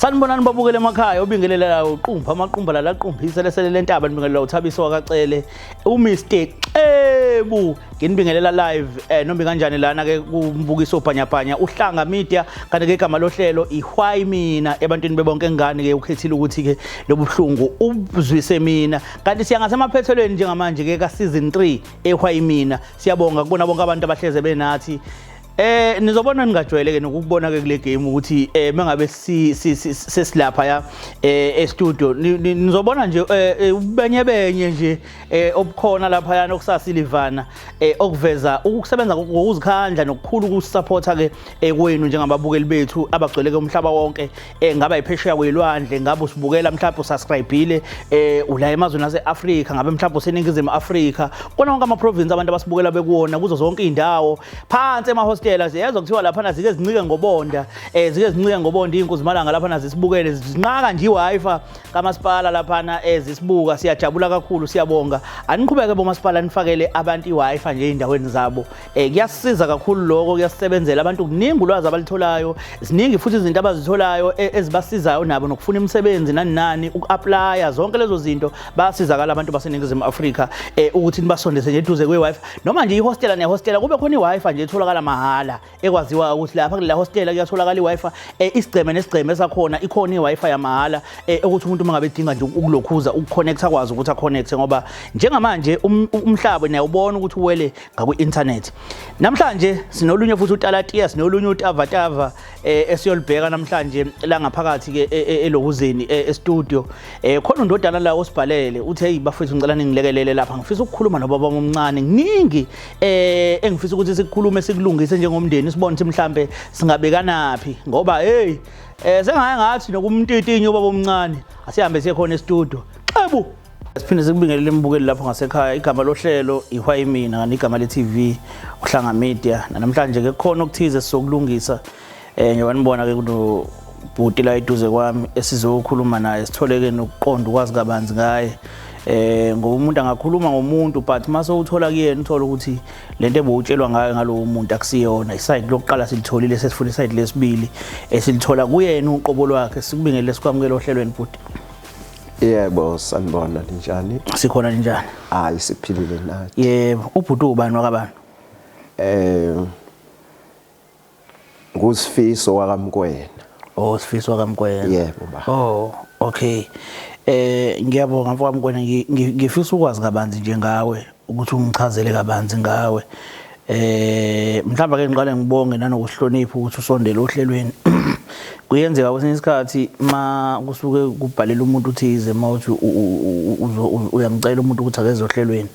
Sanibonani babukele emakhaya obingelela uqumba amaqumba la laqumphisa lesele lentaba nibingelela uThabiso wakacele uMr Xebu nginibingelela live nombi kanjani lana ke kumbukiso bhanyabhanya uhlanga media kanti ke igama lohlelo ihwayi mina ebantwini bebonke ngane ke ukhethile ukuthi ke lobuhlungu ubuzwise mina kanti siyangasemaphethelweni njengamanje ke ka season 3 ehwayi mina siyabonga kubona bonke abantu abahleze benathi nizobona ningajwayeleke nokubona ke kule game ukuthi mengabe sesilapha ya e-studio nizobona nje benye nje obukhona lapha yana okusasilivana okuveza ukusebenza ngokuzikhandla nokukhulu ukusupporta ke kwenu njengababukeli bethu abagcweleke umhlaba wonke ngaba iphesheya kwelwandle ngabe usibukela mhlawumbe usubscribeile ula emazweni ase-Africa ngabe mhlawumbe useningizimu Afrika kona wonke ama-province abantu abasibukela bekuwona kuzo zonke indawo phansi ema-hostel siyezwa kuthiwa lapha zike zincike ngobonda zike zincike ngobonda inkuzimalanga lapha zisibukele zinqaka nje iWi-Fi kamasipala lapha ezisibuka siyajabula kakhulu siyabonga aniqhubeke bomasipala nifakele abantu iWi-Fi nje endaweni zabo kuyasisiza kakhulu lokho kuyasebenzela abantu kuningi ulwazi abalitholayo ziningi futhi izinto abazitholayo ezibasizayo nabo nokufuna imisebenzi nani uku-apply zonke lezo zinto bayasizakala abantu baseningizimu Afrika ukuthi nibasondeze nje eduze kwe-Wi-Fi noma nje ihostela nehostela kube khona iWi-Fi nje etholakala mahhala ekwaziwa ukuthi lapha kule hostela kuyatholakala iWi-Fi isigceme nesigceme esakhona ikhona iWi-Fi yamahhala ukuthi umuntu mangabe edinga nje ukulokhuza ukuconnect akwazi ukuthi aconnect ngoba njengamanje umhlaba naye ubona ukuthi uwele ngaku-internet namhlanje sinolunye futhi uTalatiya sinolunye uTavatava esiyolibheka namhlanje la ngaphakathi ke elokuzeni e-studio khona undodana la osibhalele uthi hey bafethu ngicela ningilekelele lapha ngifisa ukukhuluma nobaba omncane nginingi engifisa ukuthi sikhulume sikulungise njengomndeni sibone ukuthi mhlambe singabekanaphi ngoba hey sengaye ngathi nokumntitinyo ubaba omncane asihambe siye khona e-studio Xebu siphinde sikubingelele imbukeli lapho ngasekhaya igama lohlelo ihwayi mina ngani igama le-TV uhlanga media namhlanje ke khona okuthize sizokulungisa njengoba nibona ke kuno bhuti la eduze kwami esizokhuluma naye sitholeke nokuqonda ukwazi kabanzi ngaye ngoba umuntu angakhuluma ngomuntu but mase uthola kuyena uthola ukuthi lento ebowutshelwa ngayo ngalowo muntu akusiyona iside lokuqala silitholile sesifuna iside lesibili esilithola kuyena uqobo lwakhe sikubingelele sikwamukele ohlelweni bhuti yebo sanibona njani sikhona njani hayi siphilile nathi yebo ubhuti ubani wakabani nguSifiso wakamkwena Sifiso wakamkwena yebo ba okay ngiyabonga mfowami kwena ngifisa ukwazi kabanzi nje ngawe ukuthi ungichazele kabanzi ngawe mhlawumbe ke ngiqale ngibonge nanokuhlonipha ukuthi usondele ohlelweni kuyenzeka kwesinye isikhathi ma kusuke kubhalela umuntu uthize mawuthi uyamcela umuntu ukuthi akeze ohlelweni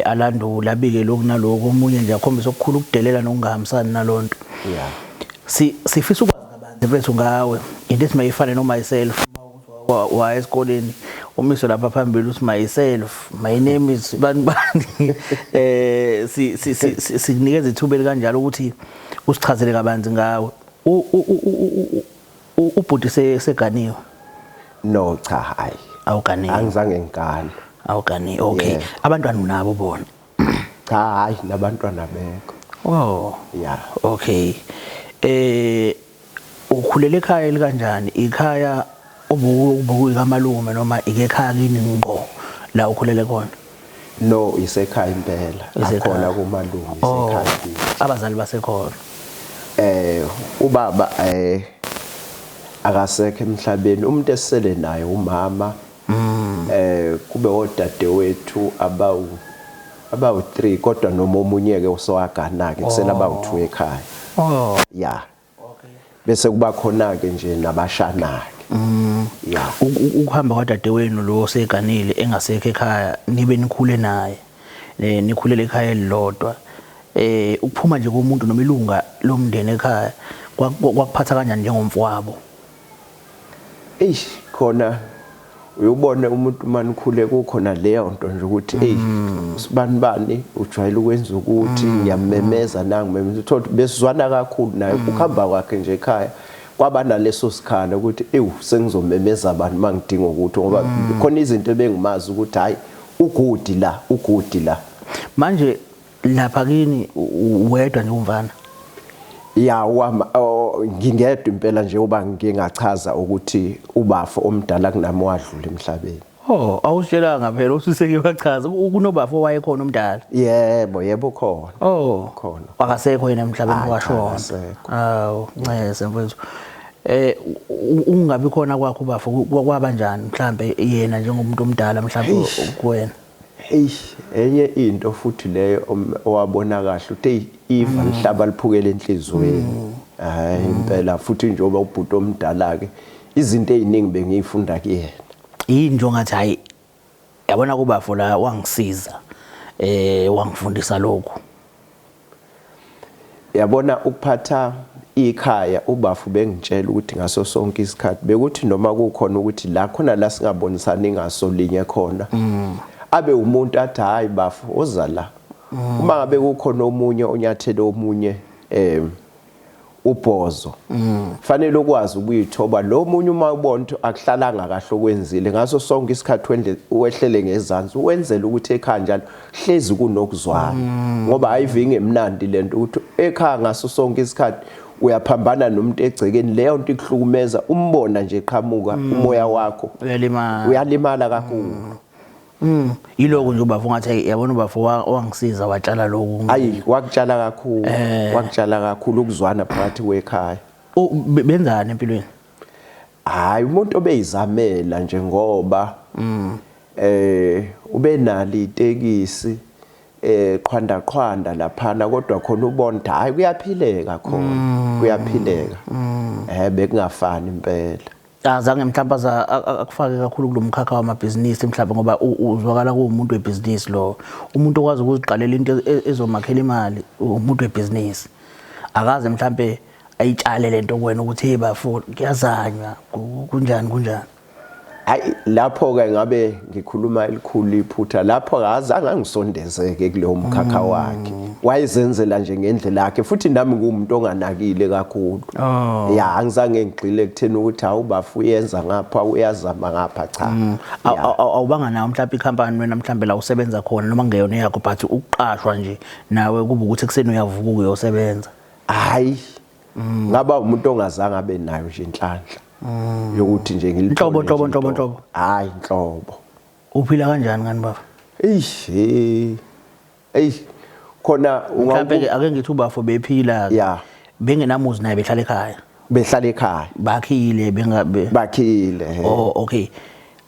alandula abike lokhu naloko omunye nje akhombisa okukhulu ukudelela nokungahambisani nalonto yeah sifisa ukwazi kabanzi mfethu ngawe into ethi mayifane no myself wa esikoleni umiso lapha phambili uthi myself my name is bani sikunikeza ithuba kanjalo ukuthi usichazele kabanzi ngawe ubhuti seganiwe no cha hayi awuganiwe angizange ngigane awuganiwe okay abantwana unabo bona cha hayi nabantwana beko yeah okay ukhulele ekhaya likanjani ikhaya ubukuyikamalume noma ikekhaya kini ngqo la ukhulele khona no isekhaya impela akhona kumalume isekhaya abazali basekhona ubaba akasekho emhlabeni umuntu esele naye umama kube odade wethu abawu 3 kodwa noma omunye ke usowagana ke kusela abawu 2 ekhaya yeah okay bese kuba khona ke nje nabashana yeah ukuhamba kwadade wenu lo seganile engasekho ekhaya nibe nikhule naye nikhulele ekhaya elilodwa ukuphuma nje komuntu noma ilunga lomndeni ekhaya kwakuphatha kanjani njengomfowabo khona uyubona umuntu manikhule kukhona leyo nto nje ukuthi usibani bani ujwayele ukwenza ukuthi ngiyamemeza nangimemeza uthola besizwana kakhulu naye ukuhamba kwakhe nje ekhaya kwaba naleso sikhala ukuthi sengizomemeza abantu mangidinga ukuthi ngoba khona izinto ebengimazi ukuthi hayi ugudi la manje lapha kini wedwa nje umvana ya ngingedwa impela nje uba ngingachaza ukuthi ubafo omdala kunami wadlula emhlabeni. Oh, awusitshelanga phela usiseke wachaza kunobafo wayekhona omdala. Yebo khona. Oh, khona. Akasekho yena emhlabeni washona. Awu, nceze mfowethu. Ungabi khona kwakho ubafo kwabanjani mhlambe yena njengomuntu omdala mhlambe kuwena? Enye into futhi leyo owabona kahle uthi iva lihlaba liphukele enhlizweni. Hayi impela futhi njengoba ubhuti omdala ke izinto eziningi bengiyifunda kuyena. Yini nje ngathi hayi yabona kubafo la wangisiza wangifundisa lokho. Yabona ukuphatha ikhaya ubafo bengitshela ukuthi ngaso sonke isikhathi bekuthi noma kukhona ukuthi la khona la singabonisani ngaso linye khona abe umuntu athi hayi bafo oza la uma ngabe kukhona omunye onyathele omunye ubhozo fanele ukwazi ukuyithoba lo munye uma ubona ukuthi akuhlalanga kahle okwenzile ngaso sonke isikhathi wehlele ngezansi wenzele ukuthi ekhaya njalo hlezi kunokuzwana ngoba ayivinge emnandi lento ukuthi ekhaya ngaso sonke isikhathi uyaphambana nomuntu egcekeni leyo nto ikuhlukumeza umbona nje eqhamuka umoya wakho uyalimala kakhulu. Yiloko nje ubafo ngathi yabona ubafo wangisiza watshala lokho. Hayi wakutshala kakhulu ukuzwana phakathi kwekhaya. Benzani empilweni? Hayi umuntu obeyizamela nje ngoba ubenali itekisi qhwanda laphana kodwa khona ubona ukuthi hayi kuyaphileka khona kuyaphileka. Bekungafani impela. Azange mhlawumbe akufake kakhulu kulomkhakha wamabhizinisi mhlawumbe ngoba uzwakala kuumuntu webusiness lo umuntu okwazi ukuziqalela into ezomakhela imali umuntu webusiness akaze mhlawumbe ayitshale lento kuwena ukuthi hey bafo kuyazanywa kunjani. Hayi lapho ke ngabe ngikhuluma elikhulu iphutha lapho akazange angisondezeke kuleyo mkhakha wakhe wayezenzela nje ngendlela yakhe futhi nami ngumuntu onganakile kakhulu. Angizange ngigxile ekutheni ukuthi awubafo uyenza ngapha uyazama ngapha cha. Awubanga nawo mhlawumbe ikhampani wena mhlawumbe la usebenza khona noma ngeyona yakho but uqashwa nje nawe kuba ukuthi ekseni uyavuka uyosebenza? Hayi ngaba umuntu ongazange abe nayo nje inhlanhla yokuthi nje ngilithole Nhlobo. Hayi nhlobo. Uphila kanjani ngani bafo? Khona mhlawumbe ake ngithi ubafo bephila bengenamuzi naye behlala ekhaya bakhile bakhile. Oh okay,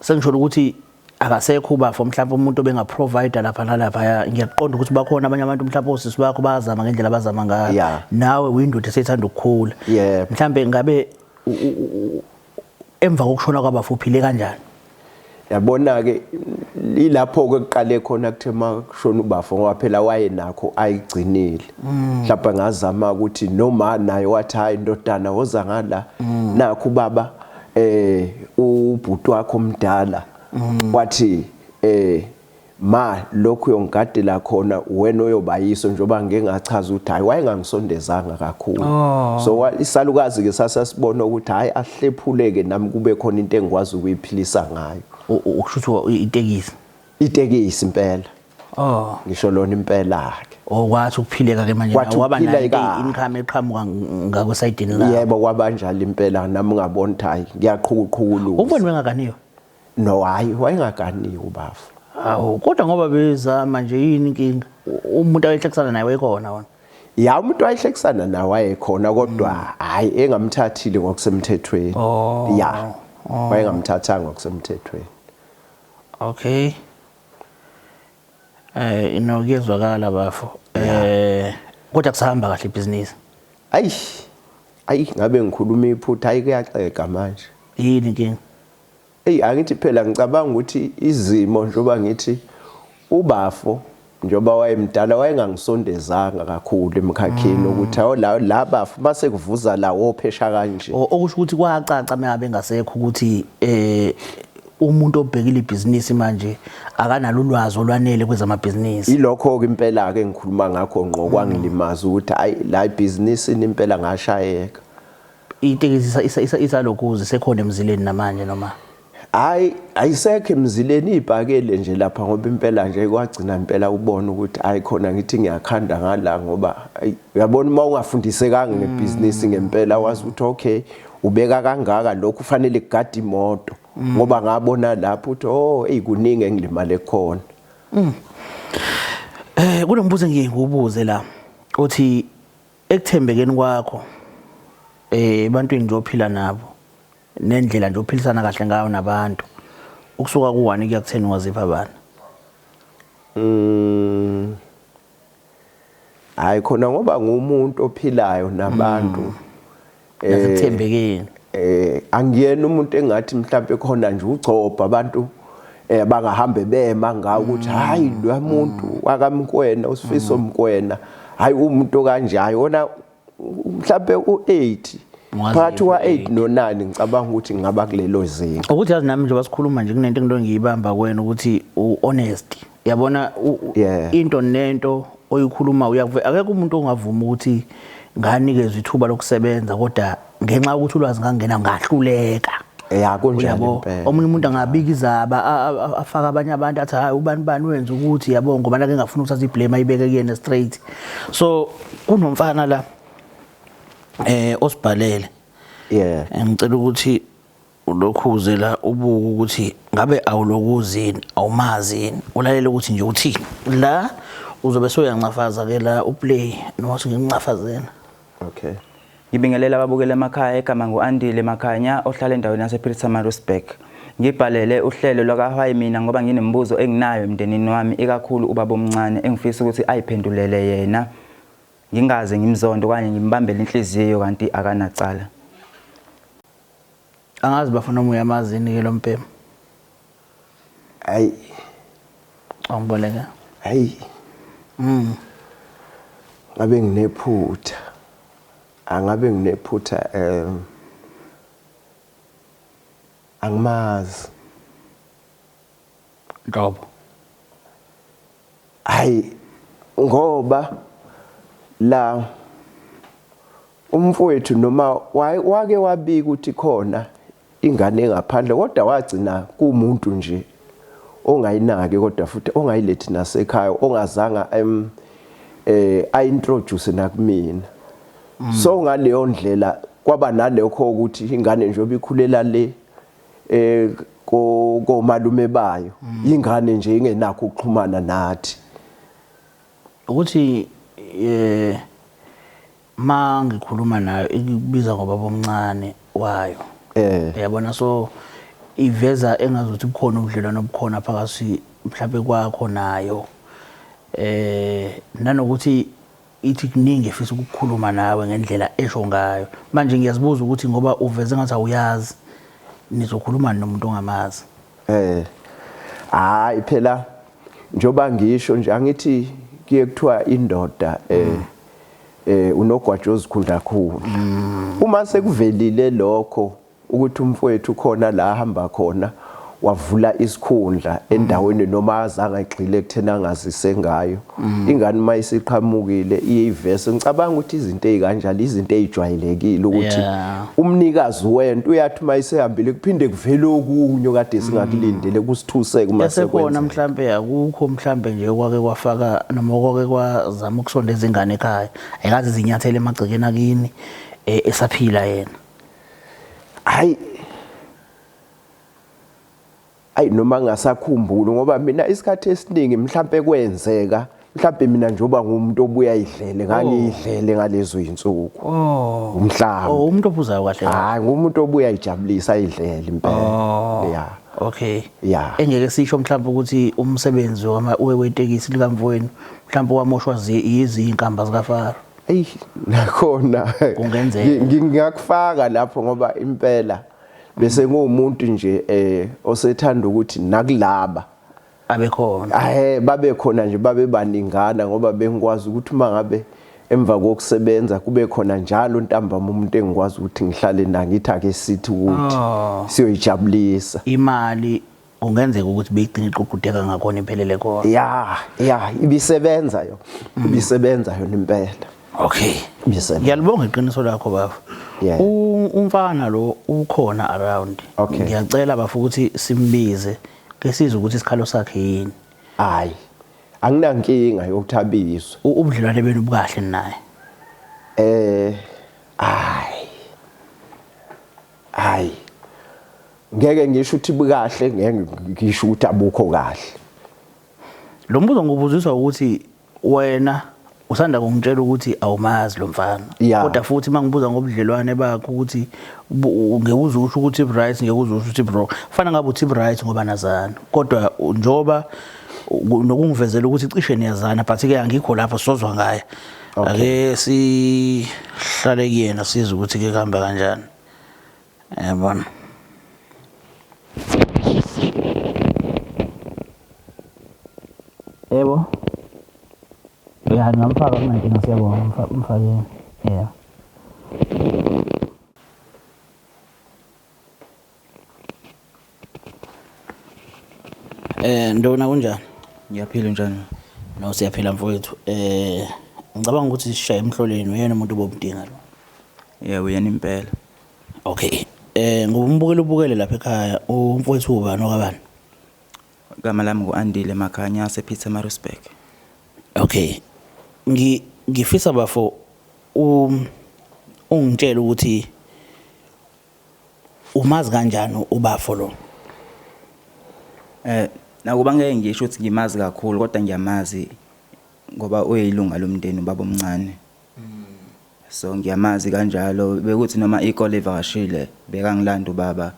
sengisho ukuthi akasekho ubafo mhlawumbe umuntu obengaprovide lapha nalapha. Ngiyaqonda ukuthi bakhona abanye abantu mhlawumbe osisi bakho bazama ngendlela abazama ngayo nawe uyindoda esethanda ukukhula mhlawumbe ngabe emva kokushona kwabafo uphile kanjani? Yabona ke ilapho ke kuqale khona kuthe makushona ubafo ngoba phela waye nakho ayigcinile mhlawumbe ngazama ukuthi noma naye wathi hayi indodana woza ngala nakho baba ubhuti wakho omdala wathi ma lokhu yongadela khona wena oyobayiso njoba ngeke ngachaza ukuthi hayi wayengangisondezanga kakhulu. So isalukazi ke sasasibona ukuthi hayi ahlephuleke nami kube khona into engikwazi ukuyiphilisa ngayo. Ukusho itekisi impela. Ngisho lona impela ke. Kwathi ukuphileka ke manje waba nayo income eqhamuka ngakwesayidini la. Yebo kwabanjalo impela nami ngabona ukuthi hayi ngiyaqhuqhuquluza. Ubone wengaganiyo? No hayi wayengaganiyo ubafo. Kodwa ngoba bezama nje yini inkinga umuntu ayehlekisana naye wayekhona wona? Umuntu ayehlekisana naye wayekhona kodwa hayi engamthathile ngokusemthethweni. Wayengamthathanga ngokusemthethweni. Okay. Inokuyezwakala bafo. Kodwa kusahamba kahle ibhizinisi? Ngabe ngikhuluma iphutha kuyaxega manje. Yini inkinga? Angithi phela ngicabanga ukuthi izimo njoba ngithi ubafo njoba wayemdala wayengangisondezanga kakhulu emkhakheni ukuthi la bafo mase kuvuza la wophesha kanje. Okusho ukuthi kwacaca mengabe ngasekho ukuthi umuntu obhekile ibhizinisi manje akanalo ulwazi olwanele kwezamabhizinisi. Ilokho ke impela ke ngikhuluma ngakho ngqo kwangilimaza ukuthi hayi la ibhizinisi impela ngashayeka. Itekisi isalokhuze sekhona emzileni namanje noma? hayi ayisekho emzileni ibhakele nje lapha ngoba impela nje kwagcina impela ubona ukuthi ayikhona ngithi ngiyakhanda ngala ngoba uyabona uma ungafundisekanga ngebusiness ngempela wazi ukuthi okay ubeka kangaka lokhu kufanele kugada imoto ngoba ngabona lapho uthi oh kuningi engilimale khona. Kunombuzo ngiyekubuze la uthi ekuthembekeni kwakho ebantwini nje ophila nabo nendlela nje ophilisana kahle ngayo nabantu ukusuka ku1 kuya ku10 wazipha bani? Hayi khona ngoba ngumuntu ophilayo nabantu Nasekuthembekeni angiyena umuntu engathi mhlambe khona nje ugcobha abantu bangahambe bema ngawo ukuthi hayi lo muntu wakamkwena usifiso mkwena hayi umuntu kanje ayona mhlambe u8 phakathi kwa8 no9 ngicabanga ukuthi ngaba kulelo zinga ukuthi yazi nami nje basikhuluma nje kunento ngiyibamba kwena ukuthi uhonest yabona into nento oyikhuluma akekho umuntu ongavuma ukuthi nganikezwe ithuba lokusebenza kodwa ngenxa ukuthi ulwazi ngangena ngahluleka kunjalo impela omunye umuntu angabika izaba afaka abanye abantu athi hayi ubani wenza ukuthi yabo ngoba nake ngafuna ukuthatha iblame ayibeke kuyena straight. So kunomfana la osibhalele ngicela ukuthi ulokhuze la ubuke ukuthi ngabe awulokuzini awumazini ulalela ukuthi nje uthini la uzobe soyancafaza ke la uplay nothi ngincafazela. Okay. Ngibingelela ababukela emakhaya egama nguAndile Makhanya ohlala endaweni yasePietermaritzburg. Ngibhalele uhlelo lwakahwayi mina ngoba nginembuzo enginayo emndenini wami ikakhulu ubaba omncane engifisa ukuthi ayiphendulele yena ngingaze ngimzondo kanye ngimbambele inhliziyo kanti akanacala. Angazi bafuna umoya amazini ke lo mpema. Hayi. Awuboleka. Hayi. Ngabe nginephutha. Angabe nginephutha angimazi. Ngoba hayi ngoba la umfowethu noma wake wabika ukuthi khona ingane engaphandle kodwa wagcina kumuntu nje ongayinaki kodwa futhi ongayilethi nasekhaya ongazanga introduce nakumina. So ngaleyo ndlela kwaba nalekho ukuthi ingane nje obikhulela le komalume bayo ingane nje ingenakho ukuxhumana nathi ukuthi mangikhuluma nayo ikubiza ngoba bomncane wayo yabona so iveza engazuthi kukhona ubudlelwano obukhona phakathi mhlawumbe kwakho nayo nanokuthi ithi kuningi efisa ukukhuluma nawe ngendlela esho ngayo manje ngiyazibuza ukuthi ngoba uveze ngathi awuyazi nizokhuluma nomuntu ongamazi hayi phela njoba ngisho nje angithi kuye kuthiwa indoda unogwaja ozikhulu kakhulu uma sekuvelile lokho ukuthi umfowethu khona la ahamba khona wavula isikhundla endaweni noma azange egxile kuthena angazise ngayo ingane mayisiqhamukile iyivese ngicabanga ukuthi izinto ezikanjalo izinto ezijwayelekile ukuthi umnikazi wento uyathi mayisehambile kuphinde kuvele okunye kade singakulindele kusithuseke uma sekwona mhlambe akukho mhlambe nje kwake kwafaka noma kwake kwazama ukusondeza ingane ekhaya ayikazi izinyathelo emagcekeni akini esaphila yena hayi noma ngasakhumbula ngoba mina isikhathi esiningi mhlambe kwenzeka mhlambe mina njoba ngumuntu obuya idlele ngangidlele ngalezo insuku umhlaba umuntu ophuzayo kahle hayi ngumuntu obuya ijabulisa idlele impela okay engeke sisho mhlambe ukuthi umsebenzi wetekisi likamfowenu mhlambe wamoshwa izinkamba zikaFaro nakhona kungenzeka ngingakufaka lapho ngoba impela bese ngumuntu nje osethanda ukuthi nakulaba abekhona babe khona nje babe baningana ngoba bengikwazi ukuthi uma ngabe emva kokusebenza kube khona njalo ntambama umuntu engikwazi ukuthi ngihlale naye ngithi ake sithi ukuthi siyoyijabulisa imali kungenzeka ukuthi beyigcina iqhuqudeka ngakhona imphelele khona ibisebenza yona impela okay ngiyalibonga iqiniso lakho baba Yeah. Umfana lo ukhona around. Okay. Ngiyacela bafu ukuthi simbize ke sizwe ukuthi isikhalo sakhe yini. Hayi. Anginankinga yokuthabiswa. Ubudlelwane benu bukahle naye. Hayi. Ngeke ngisho ukuthi bukahle, ngeke ngisho ukuthi abukho kahle. Lo mbuzo ngubuziswa ukuthi wena usanda kungitshela ukuthi awumazi lo mfana. Yeah. Kodwa futhi mangibuza ngobudlelwane bakho ukuthi ngekuza usho ukuthi Bright ngekuza usho ukuthi bro. Kufana ngabe uthi Bright ngoba nazana. Kodwa njoba nokungivezela ukuthi cishe niyazana but ke angikho lapho sozwa ngaye. Ake sihlale kuyena size ukuthi ke kuhamba kanjani. Yabona. Yebo. Ya ngamfaka kunankinga siyabonga umfake. Yeah. Ndona kunjani? Ngiyaphila njani? No siyaphila mfowethu. Ngicabanga ukuthi sishaye emhloleni uyena umuntu obomdinga lo. Yeah, uyena impela. Okay. Ngokumbukela ubukele lapha ekhaya umfowethu ubani okabani? Igama lami nguAndile Makhanya sePietermaritzburg. Okay. Ngifisa bafo ungitshela ukuthi umazi kanjani ubafo lo. Nakuba ngeke ngisho ukuthi ngimazi kakhulu kodwa ngiyamazi ngoba uyilunga lomndeni ubaba omncane. So ngiyamazi kanjalo bekuthi noma ikole ivakashile bekangilanda ubaba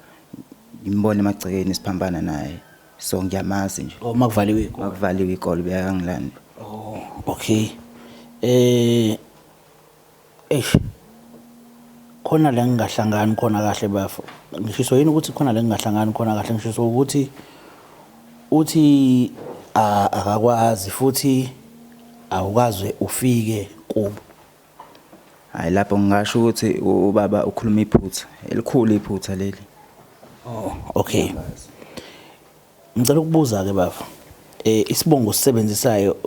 ngimbone emagcekeni siphambana naye. So ngiyamazi nje. Makuvaliwe ikole. Makuvaliwe ikole bekangilanda. Oh, okay. Khona la ngingahlangani khona kahle bafo. Ngisho yini ukuthi khona la ngingahlangani khona kahle ngisho ukuthi uthi akakwazi futhi awukaze ufike kubo. Hayi lapho ngisho ukuthi ubaba ukhuluma iphutha elikhulu iphutha leli. Oh, okay. Ngicela ukubuza ke bafo. Isibongo sisebenzisayo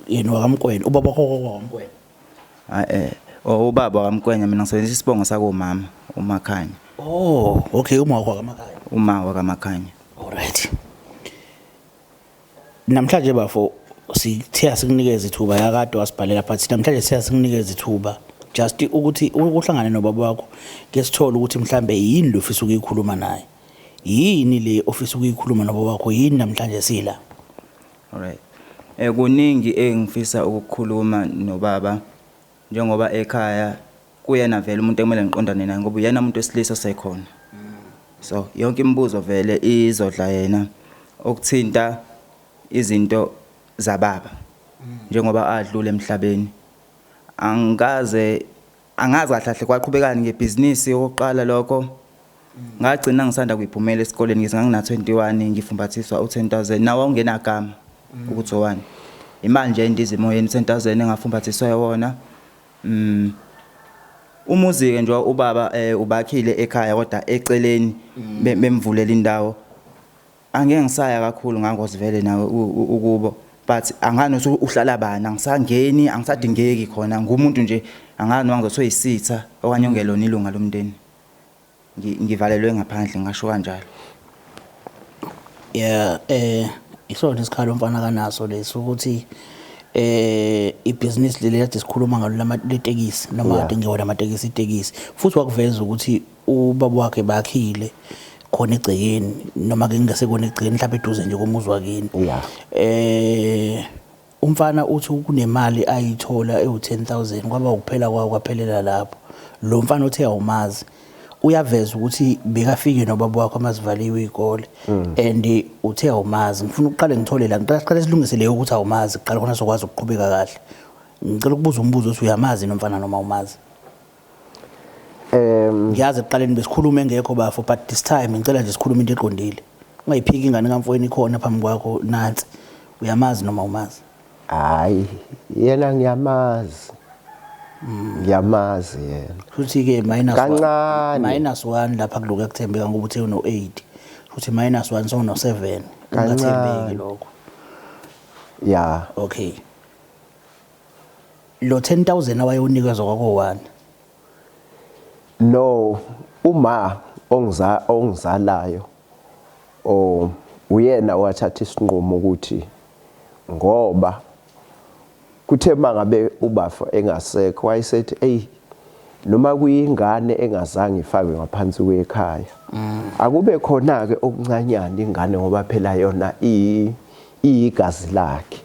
yena wakamkwena ubaba kwakamkwena. Ubaba wakamkwenya mina ngisebenzisa isibongo sakomama uMakhanya. Oh, okay uma wakwamakhaya. Uma wakwamakhanya. Alright. Namhlanje bafo sithe sikunikeza ithuba yakade wasibhalela but namhlanje sithe sikunikeza ithuba just ukuthi ukuhlangana nobaba wakho ke sithola ukuthi mhlambe yini lo ofisa ukuyikhuluma naye. Yini le ofisa ukuyikhuluma nobaba wakho yini namhlanje sila. Alright. Kuningi engifisa ukukhuluma nobaba njengoba ekhaya kuyena vele umuntu ekumele ngiqondane naye ngoba uyena umuntu wesilisa sekhona. So yonke imibuzo vele izodla yena okuthinta izinto zababa njengoba adlule emhlabeni. Angazi kahle kwaqhubekani ngebusiness yokuqala lokho. Ngagcina ngisanda kuyiphumela esikoleni ngizingana 21 ngifumbathiswa u10000 nawo ungenagama ukuthi owani. Imali nje indizimoyeni 10000 engafumbathiswa yona. Umuzike nje ubaba ubakhile ekhaya kodwa eceleni bemvulela indawo. Angeke ngisaya kakhulu ngangozivele nawe ukubo but angani uhlala bani angisangeni angisadingeki khona ngumuntu nje angani wangizothiwa isitha okanye ongelona ilunga lomndeni. Ngivalelwe ngaphandle ngasho kanjalo. Yeah, isona isikhalo mfana kanaso leso ukuthi ibusiness leli kade sikhuluma ngalo lamatekisi noma ade ngewona amatekisi itekisi futhi wakuveza ukuthi ubaba wakhe bakhile khona egcekeni noma ke ngingasekona egcekeni mhlawumbe eduze nje komuzi wakini. Umfana uthi kunemali ayithola ewu10000 kwaba ukuphela kwawo kwaphelela lapho. Lo mfana uthe awumazi uyaveza ukuthi bekafike nobaba wakho amazivaliwe ikole and uthe awumazi. Ngifuna uqale ngithole la ngiqale silungise leyo ukuthi awumazi qala khona sokwazi ukuqhubeka kahle. Ngicela ukubuza umbuzo ukuthi uyamazi nomfana noma umazi. Ngiyazi eqaleni besikhuluma engekho bafo but this time ngicela nje sikhuluma into eqondile. Ungayiphiki ingane kamfweni ikhona phambi kwakho nansi. Uyamazi noma umazi? Hayi, yena ngiyamazi. Ngiyamazi yena. Futhi ke minus kancane. -1 lapha kuloku yakuthembeka ngoba uthe uno8. Futhi -1 sono7. Ungathembeki lokho. Yeah. Okay. Lo 10000 awayonikezwa kwako1. No, uma ongizalayo uyena wathatha isinqumo ukuthi ngoba kuthe mangabe ubafa engasekho wayesethi hey noma kuyingane engazange ifakwe ngaphansi kwekhaya akube khona ke okuncanyana ingane ngoba phela yona igazi lakhe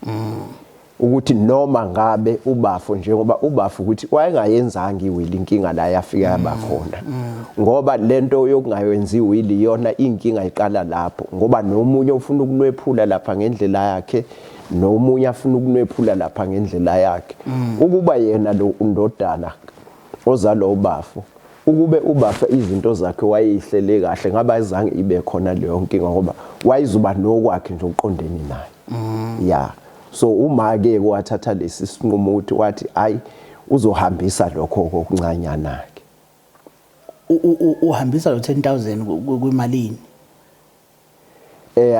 ukuthi noma ngabe ubafo njengoba ubafo ukuthi wayengayenzanga iwili inkinga la yafika yabakhona ngoba lento yokungayenzi iwili yona inkinga iqala lapho ngoba nomunye ufuna ukunwephula lapha ngendlela yakhe nomunye afuna ukunwephula lapha ngendlela yakhe ukuba yena lo undodana ozalo ubafo ukube ubafa izinto zakhe wayihlele kahle ngaba azange ibe khona leyo nkinga ngoba wayizuba nokwakhe nje uqondeni naye yeah. So uma ke wathatha lesi sinqumo ukuthi wathi hayi uzohambisa lokho okuncanyana ke uhambisa lo 10,000 kwimalini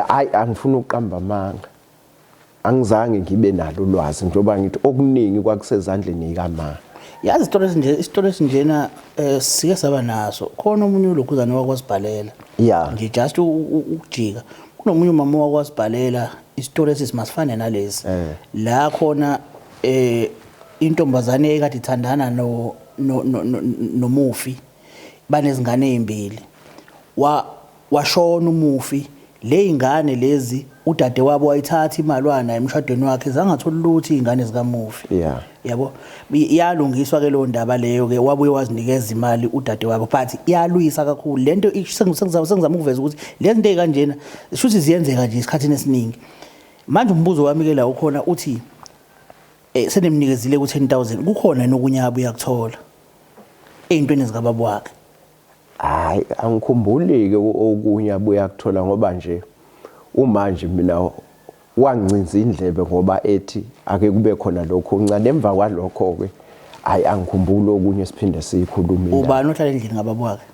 hayi angifuna uqamba amanga angizange ngibe nalo ulwazi njengoba ngithi okuningi kwakusezandleni zikaMama yazi isitori esinjena sike saba naso khona umunye ulokhuzana wakwasibhalela yeah nje just ukujika kunomunye umama wakwasibhalela isitori esimasifane nalezi la khona intombazane ekade ithandana nomufi banezingane ezimbili washona umufi le ingane lezi udade wabo wayithatha imalwana emshadweni wakhe zangathola lutho izingane zikamufi yeah yabo iyalungiswa ke lo ndaba leyo ke wabuye wazinikeza imali udade wabo but iyaluyisa kakhulu lento sengizama ukuveza ukuthi lezi zinto ezikanjena shuthi ziyenzeka nje isikhathini esiningi manje umbuzo wami ke la ukhona uthi senemnikezile ku 10,000 kukhona nokunye abuya kuthola ezintweni zikababa wakhe hayi angikhumbuli ke okunye abuya kuthola ngoba nje umanje mina wangincinza indlebe ngoba ethi ake kube khona lokho uncane emva kwalokho ke hayi angikhumbuli okunye siphinde siyikhulumile ubani ohlala endlini ngababa wakhe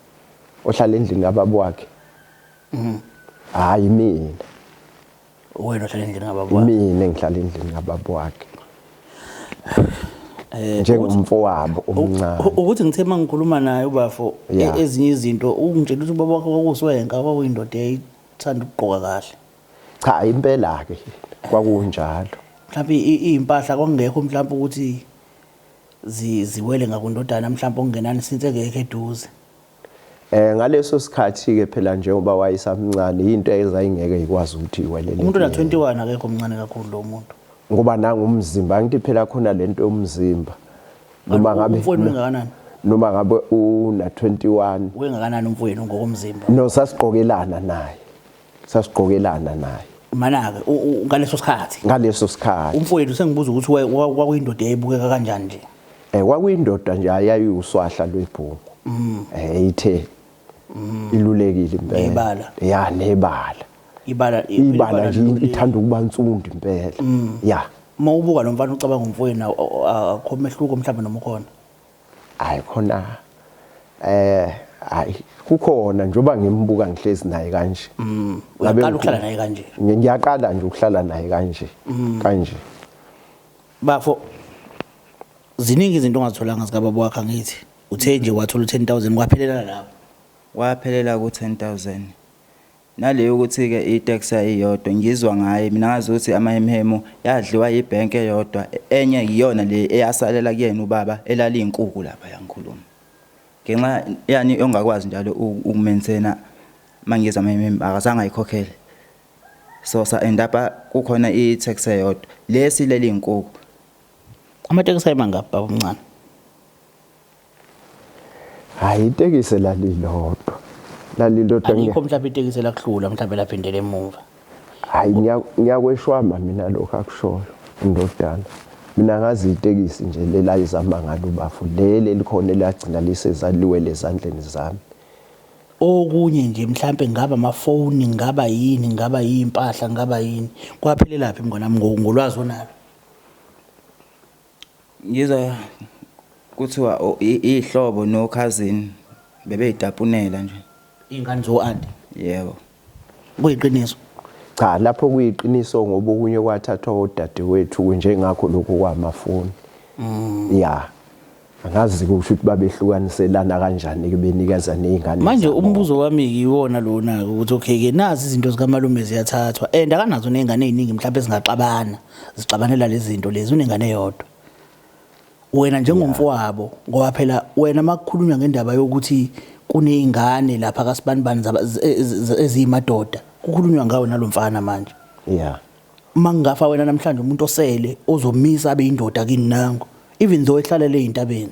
ohlala endlini ngababa wakhe hayi mina wena ohlala endlini ngababa wakhe mina engihlala endlini ngababa wakhe njengomfowabo omncane ukuthi ngithe mangikhuluma naye ubafo ezinye izinto ungitshela ukuthi ubaba wakhe kwakuswenka kwakuyindoda eyithanda ukugqoka kahle cha impela ke kwakunjalo mhlawumbe impahla kwakungekho mhlawumbe ukuthi ziwele ngakundodana mhlawumbe okungenani since ngeke eduze ngaleso sikhathi ke phela njengoba wayesamncane into ezayingeke ikwazi ukuthi iwelele umuntu na 21 akekho omncane kakhulu lo muntu ngoba nanga umzimba ngithi phela khona lento yomzimba noma ngabe umfowenu ungakanani noma ngabe una 21 wengakanani umfowenu ngokomzimba no sasiqokelana naye manake ngaleso sikhathi umfowenu sengibuza ukuthi kwakuyindoda eyibukeka kanjani nje kwakuyindoda nje ayayuswahla lwebhungu ithe ilulekile impela ya nebala ibala nje ithanda ukuba nsundu impela ya mawubuka lo mfana ucabanga umfowenu akho mehluko mhlawumbe noma ukhona hayi khona hayi kukhona njoba ngimbuka ngihlezi naye kanje ngaqala ukuhlala naye kanje ngiyaqala nje ukuhlala naye kanje bafo ziningi izinto ongazitholanga zikababa wakhe ngithi uthe nje wathola 10,000 kwaphelela lapho waphelela ku 10,000 naleyo ukuthi ke itax ayiyodwa ngizwa ngaye mina ngazi ukuthi amahemhemo yadliwa yibhenke eyodwa enye iyona le eyasalela kuyena ubaba elali inkukhu lapha yangikhuluma ngenxa yani ongakwazi njalo ukumaintaina mangizwa amahemhemo akazange ayikhokhele so sa end up kukhona itax eyodwa lesi leli inkukhu amatekisi ayimangaphi baba omncane hayi itekisi lalilodwa ayikho mhlawumbe itekisi lakuhlula mhlawumbe laphindele emuva hayi ngiyakweshwama mina lokho akushoyo indodana mina ngazi itekisi nje lela izama ngalo ubafu lele likhona elagcina lisezaliwe lezandleni zami okunye nje mhlawumbe ngaba amafoni ngaba yini ngaba yimpahla ngaba yini kwaphelela laphi mnganami ngolwazi onalo ngizwa kuthiwa ihlobo no cousin bebeyidapunela nje ingane zo auntie yebo kuyiqiniso cha lapho kuyiqiniso ngoba okunye kwathathwa odade wethu njengakho lokho kwamafoni ya angazi ukuthi babehlukaniselana kanjani ke benikeza nezingane manje zabo. umbuzo wami yiwona lona ukuthi okay ke nazi izinto zikamalume ziyathathwa akanazo nezingane eziningi mhlawumbe ezingaxabana zixabanela lezi zinto lezi unengane eyodwa wena njengomfowabo ngoba phela wena makukhulunywa ngendaba yokuthi kunezingane lapha kaSibanibani ezimadoda kukhulunywa ngawe nalomfana manje Yeah. mangafa wena namhlanje umuntu osele ozomisa abe indoda kini nango even though ehlalele ezintabeni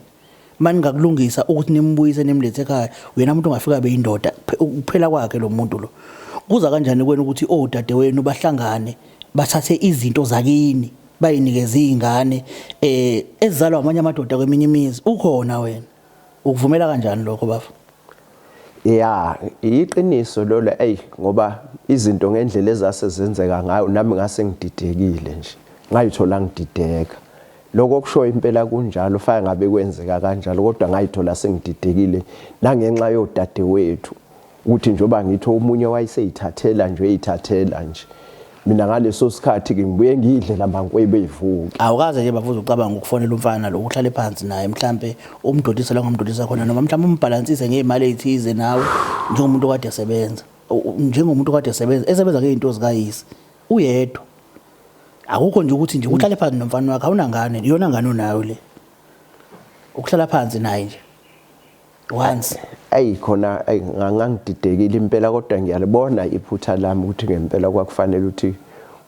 maningakulungisa ukuthi nimbuyise nemlethe ekhaya uyena umuntu ongafika abe indoda kuphela kwakhe lo muntu lo kuza kanjani kwena ukuthi odade wenu bahlangane bathathe izinto zakini bayinikeze izingane ezizalwa amanye amadoda kweminye imizi ukhona wena ukuvumela kanjani lokho bafu Yeah, iqiniso lolo ngoba izinto ngendlela ezasezenzeka ngayo nami ngase ngididekile nje. Ngayithola ngidideka. Lokho okushoyo impela kunjalo faya ngabe kwenzeka kanjalo kodwa ngayithola sengididekile nangenxa yodade wethu ukuthi njoba ngitho umunye wayeseyithathela nje. Mina ngaleso sikhathi ke ngibuye ngidle lamankwebe evuka. Awukaze nje bafuza ucabanga ukufonela umfana lo uhlale phansi naye mhlambe umdodisa la ngomdodisa khona noma mhlambe umbalansise ngezimali ezithize nawe njengomuntu okade esebenza esebenza ngezinto zikayisi uyedwa akukho nje ukuthi nje uhlale phansi nomfana wakhe awunangane iyona ngane onayo le ukuhlala phansi naye nje once Khona ngangididekile impela kodwa ngiyalibona iphutha lami ukuthi ngempela kwakufanele ukuthi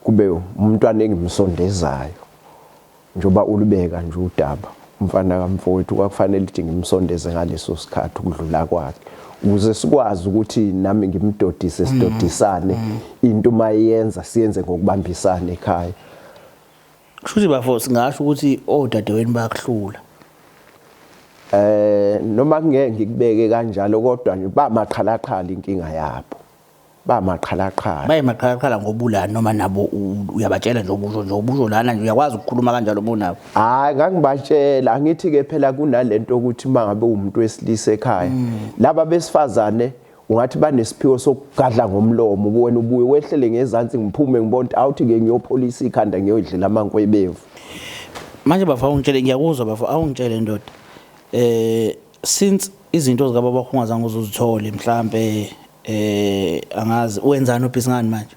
kube umntwana engimsondezayo njoba ulubeka nje udaba umfana kamfowethu kwakufanele ukuthi ngimsondeze ngaleso sikhathi ukudlula kwakhe ukuze sikwazi ukuthi nami ngimdodise sidodisane into mayenza siyenze ngokubambisana ekhaya. Kushuthi bafo singasho ukuthi odadewenu bayakuhlula noma ngeke ngikubeke kanjalo kodwa nje bamaqhalaqhala inkinga yabo bamaqhalaqhala bayimaqhalaqhala ngobulani noma nabo uyabatshela nje ubusho lana nje uyakwazi ukukhuluma kanjalo bonabo ngangibatshela ngithi ke phela kunalento ukuthi mangabe umuntu wesilisa ekhaya laba besifazane ungathi banesiphiwo sokugadla ngomlomo wena ubuye wehlele ngezansi ngiphume ngibona awuthi ke ngiyopholisa ikhanda ngiyodlela amankwebevu manje bafa ungitshele ngiyakuzwa bafa awungitshele ndoda since izinto zikababa ungazange uzuzithole mhlambe angazi wenzani ubhisingani manje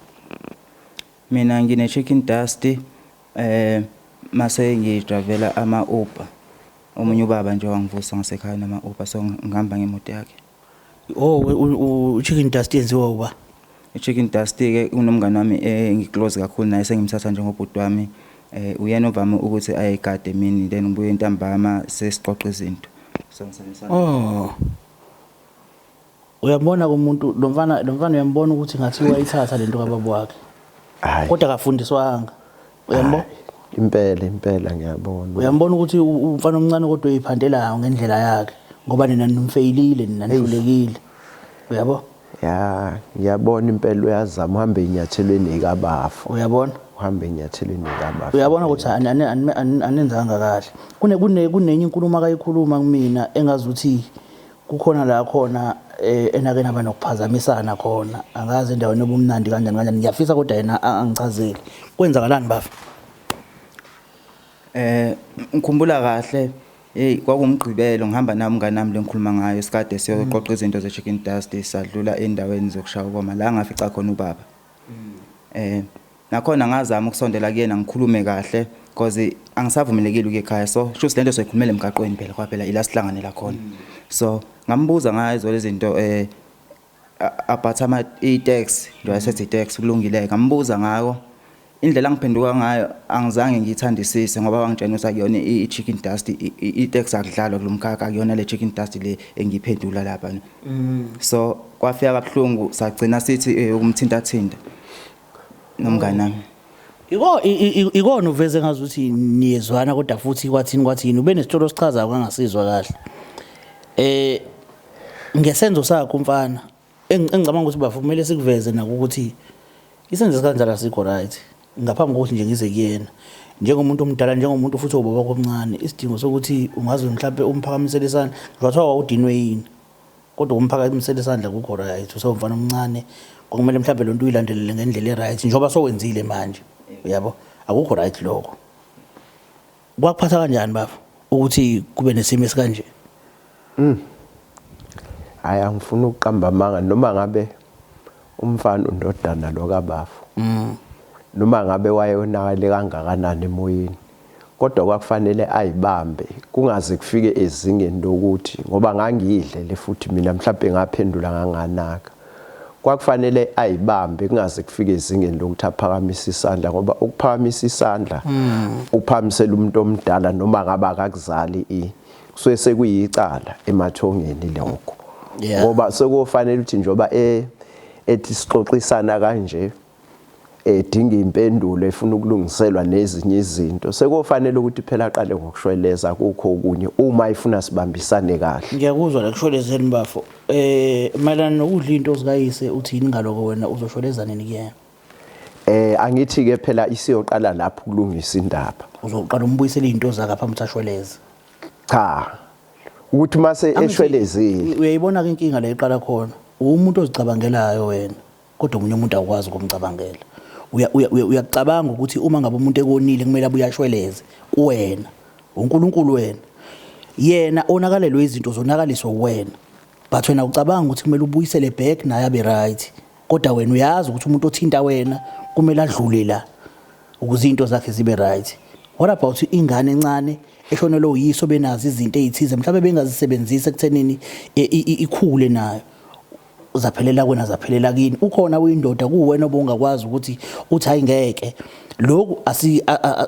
mina ngine chicken dust mase ngidravela ama Uber omunye ubaba nje wangivusa ngasekhaya nama Uber so ngihamba ngemoto yakhe chicken dust yenziwa uba chicken dust ke unomngane wami ngiclose kakhulu naye sengimthatha njengobhuti wami uyena ovame ukuthi ayigade mina then ngibuye intambama sesiqoqa izinto so ngisebenzisana uyabona kumuntu lo mfana uyambona ukuthi ngathi uyayithatha lento kababa wakhe kodwa akafundiswanga uyambona impela ngiyabona uyambona ukuthi umfana omncane kodwa uyiphandela ngendlela yakhe ngoba nina nimfeyilile nina nihlulekile uyabo ngiyabona impela uyazama uhambe inyathelweni likabafu uyabona uhambe inyathelweni likabafu uyabona ukuthi anenzanga kahle kunenye inkulumo akayikhuluma kumina engazuthi kukhona la khona enake naba nokuphazamisana khona angazi endaweni obumnandi kanjani ngiyafisa kodwa yena angichazeli kwenzakalani bafu ngikhumbula kahle kwakumgqibelo ngihamba nami umngane nami lengikhuluma ngayo isikade siyoqoqa izinto ze chicken dust sadlula endaweni zokushaya ukoma la ngafica khona ubaba nakhona ngazama ukusondela kuyena ngikhulume kahle because angisavumelekile ukuya ekhaya so shuthi lento soyikhulumela emgaqweni phela kwaphela ila sihlanganela khona so ngambuza ngazo lezi zinto abathama i-tax nje wayesethi i-tax kulungile ngambuza ngayo indlela ngiphenduka ngayo angizange ngiyithandisise ngoba wangitshela ukuthi akuyona i-chicken dust i-tax akudlalwa kulomkhakha akuyona le chicken dust le engiphendula lapha so kwafika kabuhlungu sagcina sithi ukumthinta thinta nomngane nami ikona uveze ngazuthi niyezwana kodwa futhi kwathini ube nesitolo sichazayo kangasizwa kahle ngesenzo sakho mfana engicabanga ukuthi bavumele sikuveze nako ukuthi isenzo sikanjalo sikho right ngaphambi kokuthi nje ngize kuyena njengomuntu omdala njengomuntu futhi obaba komncane isidingo sokuthi ungaze mhlawumbe umphakamisele isandla ngathiwa udinwe yini kodwa umphakamisele isandla kukho right usawumfana omncane kumele mhlawumbe lo nto uyilandelele ngendlela eright njoba sowenzile manje uyabo akukho right lokho kwakuphatha kanjani bafu ukuthi kube nesimo esikanje? Hayi angifuni ukuqamba amanga noma ngabe umfana undodana lokabafu. Noma ngabe wayonakale kangakanani emoyeni. Kodwa kwakufanele ayibambe kungaze kufike ezingeni lokuthi ngoba ngangidlele futhi mina mhlawumbe ngaphendula nganganaka. Kwakufanele ayibambe kungaze kufike ezingeni lokuthi aphakamisa isandla ngoba ukuphakamisa isandla uphamisela umuntu omdala noma ngabe akakuzali kusuke sekuyicala emathongeni lokho. Ngoba sekufanele ukuthi njoba ethi sixoxisana kanje edinga impendulo efuna ukulungiselwa nezinye izinto sekufanele ukuthi phela aqale ngokushweleza kukho okunye uma ifuna sibambisane kahle. Ngiyakuzwa la kushwelezeni bafo. Mayelana nokudla into zikayise uthini ngaloko wena uzoshweleza nini kuyena? Angithi ke phela isiyoqala lapho kulungisa indaba. Uzoqala umbuyisela izinto zakhe phambi kuthashweleza. Cha. Ukuthi mase eshwelezile. Uyayibona ke inkinga la iqala khona. Umuntu ozicabangelayo wena kodwa umunye umuntu akwazi ukumcabangela. Uyacabanga ukuthi uma ngabe umuntu ekonile kumele abuyashweleze kuwena uNkulunkulu wena yena onakalelwe izinto zonakaliswa wena but wena ucabanga ukuthi kumele ubuyisele back naye abe right kodwa wena uyazi ukuthi umuntu othinta wena kumele adlule la ukuze izinto zakhe zibe right. What about ingane encane eshonelo uyiso benazi izinto ezithize mhlawumbe bengazisebenzisa ekuthenini ikhule nayo uzaphelela kwena zaphelela kini ukhona uyindoda kuwena obungakwazi ukuthi uthi hayi ngeke lokho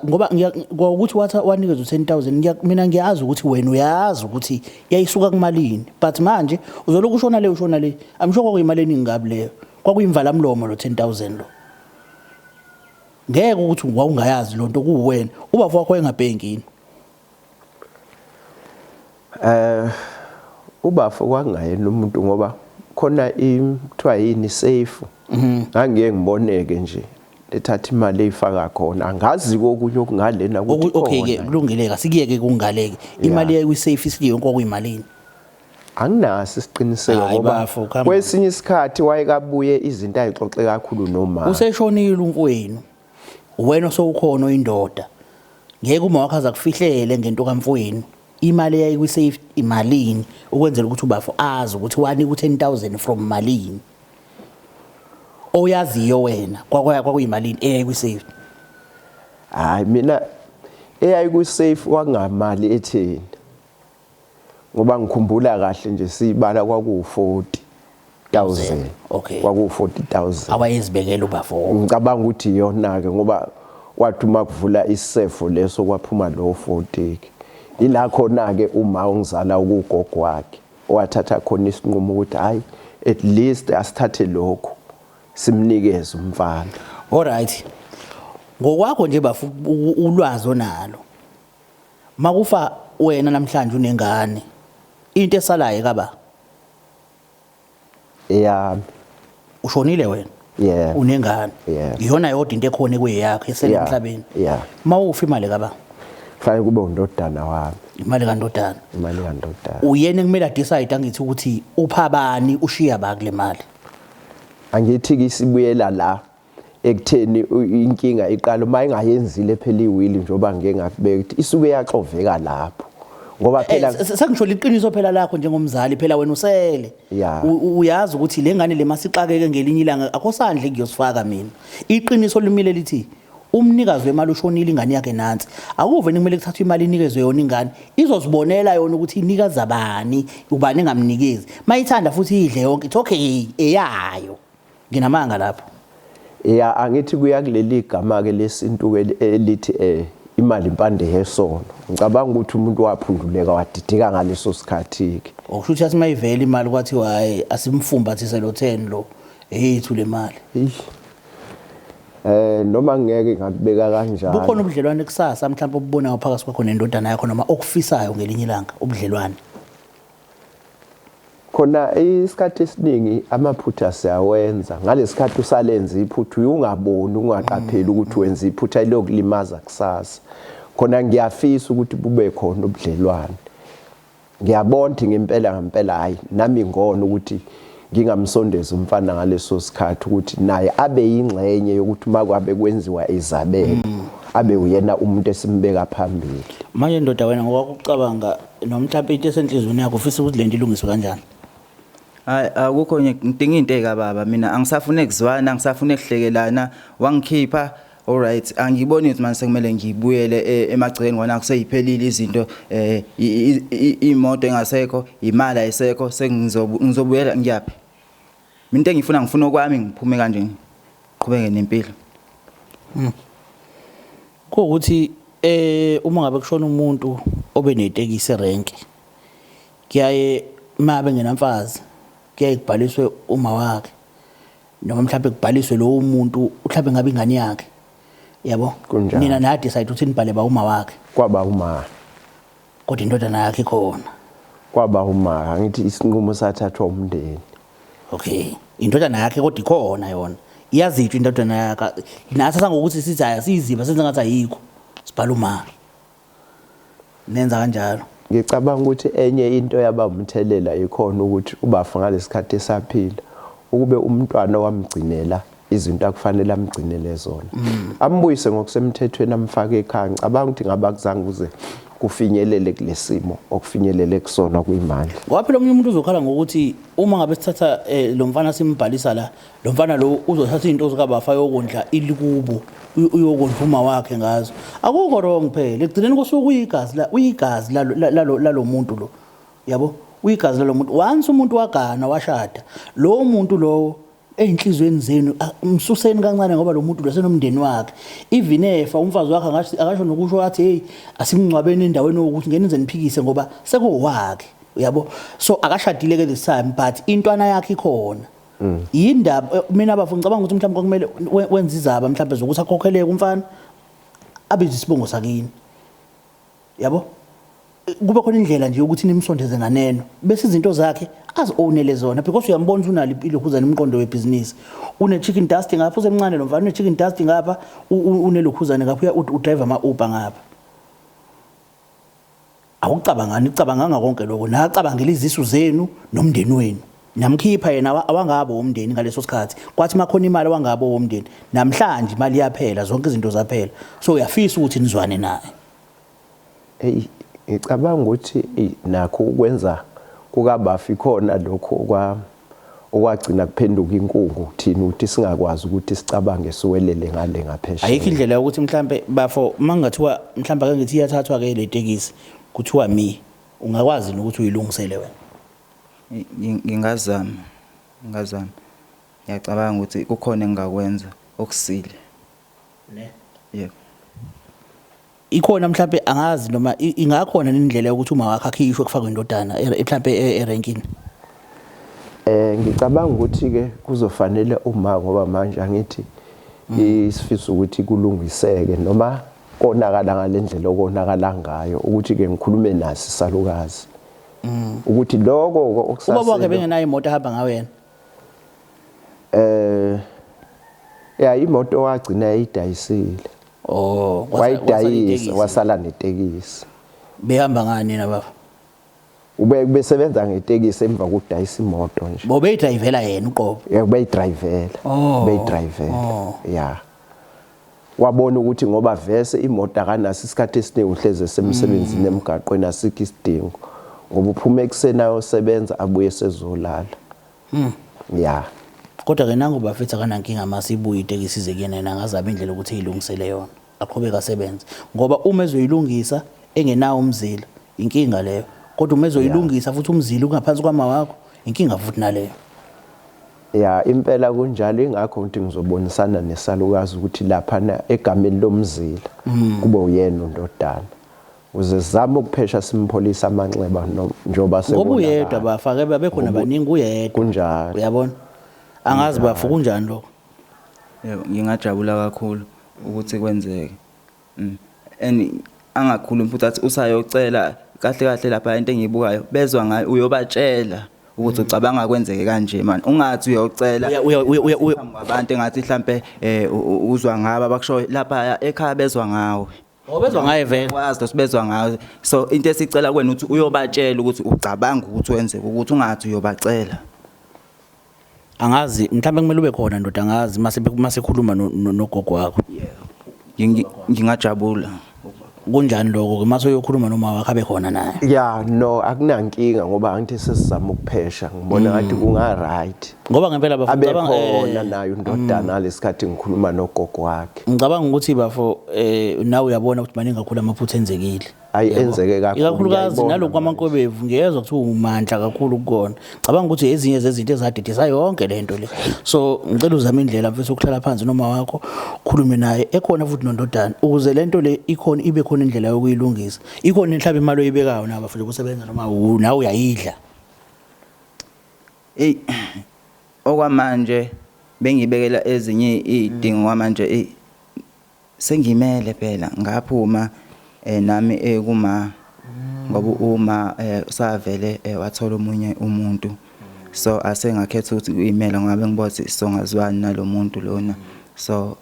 ngoba ukuthi wanikezwe 10,000 mina ngiyazi ukuthi wena uyazi ukuthi yayisuka kumalini but manje uzoloku ushona le amshoko kuyimali eningabi leyo kwakuyimvala mlomo lo 10,000 lo ngeke ukuthi wawungayazi lonto kuwena ubafu wakho engabhenkini. Ubafu kwangayena umuntu ngoba khona kuthiwa yini safe ngangiye ngiboneke nje lethatha imali eyifaka khona angazi kokunye okungalena ukuthi okay ke kulungileka sikiyeke kungaleke imali yayi safe isikiyo yonke okuyimalini anginaso isiqiniseko ngoba kwesinye isikhathi wayekabuye izinto ayixoxe kakhulu noma useshonile umfowenu wena sowukhona indoda ngeke uma wakho azakufihlele ngento kamfowenu imali yayi kwi safe imalini ukwenzela ukuthi ubafu azi ukuthi wani ku 10,000 from malini oyaziyo wena kwakuyimalini eyayi kwi safe. Hayi mina eyayi kwi safe kwakungamali etheni ngoba ngikhumbula kahle nje sibala kwaku 40,000. Okay kwaku 40,000 awayezibekela ubafu ngicabanga ukuthi iyona ke ngoba wathi uma kuvula isefo leso kwaphuma lo 40 ila khona ke uma ungizala ukugogo wakhe wathatha khona isinqumo ukuthi hayi at least asithathe lokho simnikeze umfana. Alright ngokwakho nje bafu ulwazi onalo makufa wena namhlanje unengane into esalayo kaba ushonile wena unengane iyona yodwa into ekhona ekuyeyakho esele emhlabeni mawufa imali kaba fanele kube undodana wami imali kaNdodana uyena kumele adecide angithi ukuthi upha bani ushiya ba kule mali. Angithi kisibuyela la ekutheni inkinga iqala uma ingayenzile phela iwili njoba ngeke ngakubeka ukuthi isuke yaxoveka lapho ngoba phela sengisho liqiniso phela lakho njengomzali phela wena usele uyazi ukuthi lengane lemasixakeke ngelinye ilanga akhosandle kuyosifaka mina iqiniso limile lithi umnikazi wemali ushonile ingane yakhe nansi akuve kumele kuthathwe imali inikezwe yona ingane izosibonela yona ukuthi inika zabani ubani engamnikezi mayithanda futhi idle yonke ithi okay eyayo nginamanga lapho. Angithi kuya kuleli gama ke lesintu ke elithi imali impande yesono ngicabanga ukuthi umuntu waphunduleka wadidika ngaleso sikhathi ke okusho ukuthi asimayivela imali kwathi hayi asimfumbathise lo 10 lo ethu le mali noma ngeke ngakubeka kanjalo. Bukhona ubudlelwane kusasa mhlawumbe ubona ngaphakathi kwakho nendodana yakho noma okufisayo ngelinye ilanga ubudlelwane khona isikhathi esiningi amaphutha siyawenza ngalesikhathi usalenza iphutha ungaboni ungaqapheli ukuthi wenza iphutha lokulimaza kusasa khona ngiyafisa ukuthi bube khona ubudlelwane ngiyabona ngempela hayi nami ngona ukuthi ngingamsondeza umfana ngaleso sikhathi ukuthi naye abe yingxenye yokuthi makwabe kwenziwa izabelo abe uyena umuntu esimbeka phambili. Manje ndoda wena ngokucabanga nomhlawumbe into esenhlizweni yakho ufisa ukuthi lento ilungiswe kanjani? Hayi akukho ngidinga into ekababa mina angisafune kuzwana angisafune kuhlekelana wangikhipha alright angiboni ukuthi manje sekumele ngibuyele emagcekeni ngona kuseyiphelile izinto imoto engasekho imali ayisekho ngizobuyela ngiyaphi mina into ngifuna okwami ngiphume kanje ngiqhubeke nempilo Kuthi uma ngabe kushona umuntu obe netekisi erenke kuyaye mabe ngenamfazi kuyaye kubhaliswe uma wakhe noma mhlawumbe kubhaliswe lo muntu mhlawumbe ngabe ingane yakhe yabo nina na decide ukuthi nibhale ba uma wakhe kwaba uma kodwa indodana yakhe ikhona kwaba uma angithi isinqumo sathathwa umndeni okay indodana yakhe kodwa ikhona yona iyazitsho indodana yakhe nathatha ngokuthi sithi ayasiziba senze ngathi ayikho sibhala uma nenza kanjalo ngicabanga ukuthi enye into yaba umthelela ikhona ukuthi ubafa ngalesikhathi esaphila ukube umntwana wamgcinela izinto akufanele amgcinele zona ambuyise ngokusemthethweni amfake ekhaya ngicabanga ukuthi ngaba kuzange kuze kufinyelele kulesimo okufinyelele kusona kuyimandla ngoba phela umuntu umuntu uzokhala ngokuthi uma ngabe sithatha lo mfana simbhalisa la lo mfana lo uzothatha izinto zikabafa yokondla ilikubo uyokondla uma wakhe ngazo akukho wrong phela egcineni kosuku uyigazi lalo muntu lo yabo uyigazi lalo muntu once umuntu wagana washada lo muntu lo einhlizweni zenu umsuseni kancane ngoba lo muntu lesenomndeni wakhe even efa umfazi wakhe akasho nokusho athi hey asimngcwabeni endaweni ukuthi ngenize niphikise ngoba sekowakhe uyabo so akashadile ke this time but intwana yakhe ikhona yindaba mina abafundi ngicabanga ukuthi mhlawumbe kumele wenze izaba mhlawumbe zokuthi akhokheleke umfana abize isibongo sakini yabo kube khona indlela nje ukuthi nimsondeze nganeno bese izinto zakhe azi-ownele zona because uyambona ukuthi unalo ilokhuzana imqondo webusiness une chicken dust ngapha usemncane lo mfana une chicken dust ngapha unelokhuzana ngapha udrive ama-Uber ngapha awucabangani ucabanganga konke lokho nacabangela izisu zenu nomndeni wenu namkhipha yena awangabo umndeni ngaleso sikhathi kwathi makhona imali awangabo umndeni namhlanje imali yaphela zonke izinto zaphela so uyafisa ukuthi nizwane naye ngicabanga ukuthi nakho ukwenza kukabafi khona lokho okwagcina kuphenduka inkungu thina ukuthi singakwazi ukuthi sicabange siwelele ngale ngaphesheya ayikho indlela yokuthi mhlambe bafo mangathiwa mhlambe ake ngithi iyathathwa ke le tekisi kuthiwa mi ungakwazi ukuthi uyilungisele wena ngingazama ngiyacabanga ukuthi kukhona engakwenza okusile ne yebo ikhona mhlambe angazi noma ingakhona indlela yokuthi uma wakhe akhishwe kufakwe indodana mhlambe erankini ngicabanga ukuthi ke kuzofanele uma ngoba manje angithi isifiso ukuthi kulungiseke noma konakala ngalendlela okonakala ngayo ukuthi ke ngikhulume nasi salukazi ukuthi lokho okusasa ubaba wakhe bengenayo imoto ehamba ngawena imoto wagcina ayidayisile wayidayisa wasala netekisi behamba ngani nina baba besebenza ngetekisi emva kokudayisa imoto nje bo beyidrivela yena uqobo beyidrivela wabona ukuthi ngoba vese imoto akanaso isikhathi esiningi uhleze esemsebenzini emgaqweni asikho isidingo ngoba uphuma ekuseni ayosebenza abuye sezolala kodwa ke nangu bafethu akanankinga masibuye itekisi zekuyena nangazabe indlela ukuthi eyilungisele yona aqhubeka asebenze ngoba uma ezoyilungisa engenawo umzila inkinga leyo kodwa uma ezoyilungisa futhi umzila ungaphansi kwama wakho inkinga futhi naleyo impela kunjalo ingakho ukuthi ngizobonisana nesalukazi ukuthi lapha egameni lomzila kube uyena undodana uze sizame ukuphesha simpholisa amanxeba njoba sebona ngoba uyedwa bafake babekhona baningi uyedwa kunjalo uyabona angazi bafu kunjani lokho yebo ngingajabula kakhulu ukuthi kwenzeke angakhulumi futhi athi usayocela kahle lapha into engiyibukayo bezwa ngayo uyobatshela ukuthi ucabanga kwenzeke kanje manje ungathi uyocela abantu engathi mhlambe uzwa ngaba abakusho lapha ekhaya bezwa ngawe bezwa ngaye vele wazi sibezwa ngawe so into esicela kwena ukuthi uyobatshela ukuthi ucabanga ukuthi wenze ukuthi ungathi uyobacela angazi mhlawumbe kumele ube khona ndoda angazi mase khuluma nogogo wakho ngingajabula. Kunjani lokho mase uyokhuluma noma wakho abe khona naye? Ya no akunankinga ngoba angithi sesizama ukuphesha ngibona ngathi kunga right. Ngoba ngempela bafo abekhona nayo indodana lesikhathi ngikhuluma nogogo wakhe. Ngicabanga ukuthi bafo nawe uyabona ukuthi maningi kakhulu amaphutha enzekile. Enzeke kakhulu. Ikakhulukazi nalokho kwamankobevu ngiyezwa ukuthi umandla kakhulu kukona. Ngicabanga ukuthi ezinye zezinto ezadidisa yonke lento le. So ngicela uzame indlela mfethu ukuhlala phansi noma wakho khulume naye ekhona futhi nondodana ukuze lento le ikhona ibe khona indlela yokuyilungisa. Ikhona inhlaba imali oyibekayo naba futhi ukusebenza noma nawe uyayidla. Okwamanje bengibekela ezinye idingo kwamanje sengimele phela ngaphuma nami kuma ngoba uma savele wathola omunye umuntu so asengakhetha ukuthi uyimela ngabe ngibothi songazwani nalomuntu lona so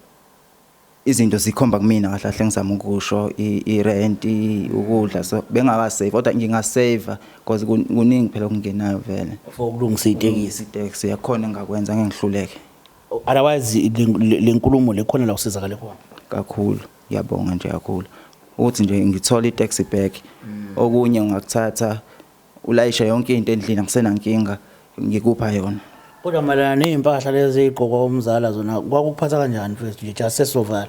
izinto zikhomba kumina kahle kahle ngizama ukusho irent ukudla so bengakasave kodwa ngingasave because kuningi phela okungenayo vele for ukulungisa itekisi yakhona engakwenza ngengihluleke. Otherwise lenkulumo lekhona la usizakale khona kakhulu ngiyabonga nje kakhulu uthi nje ngithola itaxi back okunye ngakuthatha ulayisha yonke into endlini ngisenankinga ngikupha yona. Kodwa malana nezimpahla lezi ezigqokwa umzala zona kwakuphatha kanjani mfethu nje just sesovala?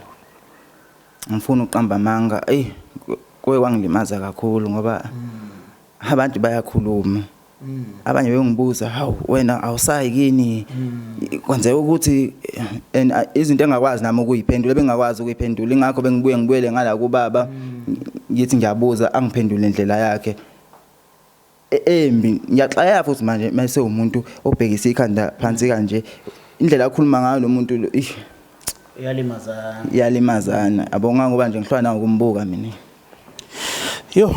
Ngifuna uqamba amanga kwangilimaza kakhulu ngoba abantu bayakhuluma abanye bengibuza hawu wena awusayi kini kwenzeka ukuthi izinto engakwazi nami ukuyiphendula bengakwazi ukuyiphendula ingakho ngibuyele ngala kubaba ngithi ngiyabuza angiphendule indlela yakhe embi ngiyaxaya futhi manje mase umuntu obhekisa ikhanda phansi kanje indlela akhuluma ngayo lo muntu lo iyalimazana abonga ngoba nje ngihlwana ukumbuka mina yo